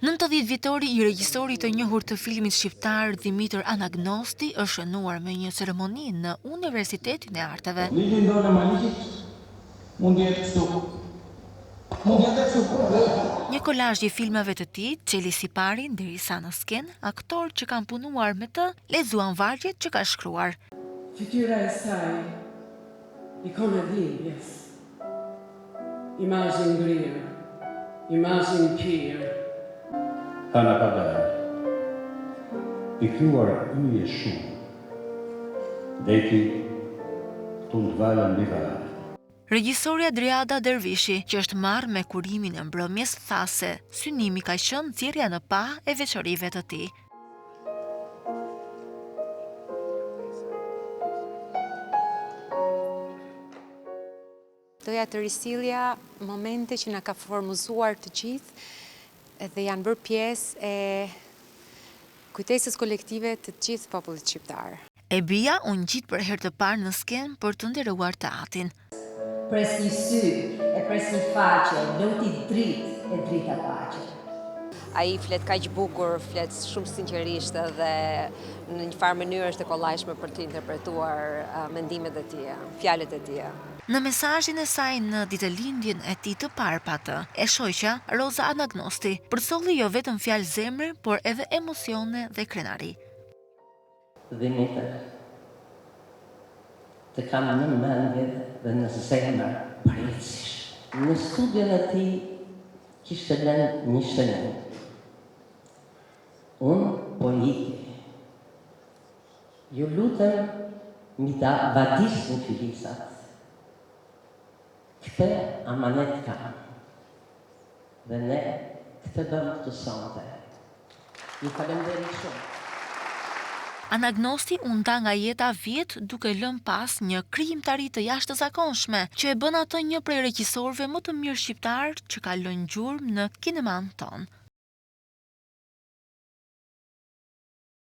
90 vjetori i regjisorit të njohur të filmit shqiptar Dimitër Anagnosti është shënuar me një ceremoni në Universitetin e Arteve. Një kolazh i filmave të tij, Çeli Sipari, derisa në skenë, aktorë që kanë punuar me të lexuan vargjet që ka shkruar. Fytyra e saj, ikon e dhimbjes, imazhin ngrirë, imazhin pirë. Hana Padar, i thuar yje shumë, deti tundvala mbi varë. Regjisorja Driada Dervishi, që është marrë me kurimin e mbrëmjes, tha se synimi ka qenë nxjerrja në pa e veçorive të tij. Doja të risillja momente që na ka formuzuar të gjithë dhe janë bërë pjesë e kujtesës kolektive të gjithë popullit shqiptar. E Bia u ngjit për herë të parë në skenë për të nderuar teatrin. Pres një sy, e pres një faqe, loti dritë e drita faqe. Ai flet kaq bukur, flet shumë sinqerisht dhe në një farë mënyrë është e kollajshme për të interpretuar mendimet e tij, fjalët e tij. Në mesazhin e saj në ditëlindjen e tij të parë pa të, e shoqja Roza Anagnosti përsolli jo vetëm fjalë zemre, por edhe emocione dhe krenari. Dimitër, të kam në mendje dhe në zemër parësisht. Në studion e tij kishte lënë një shënim. Unë po iki. Ju lutem mi ta vadisni filisat. Këtë amanet kam. Dhe ne këtë bëmë këtë sonte. Ju falenderoj shumë. Anagnosti u nda nga jeta vjet duke lënë pas një krijimtari të jashtëzakonshme, që e bën atë një prej regjisorëve më të mirë shqiptar që ka lënë gjurmë në kineman ton.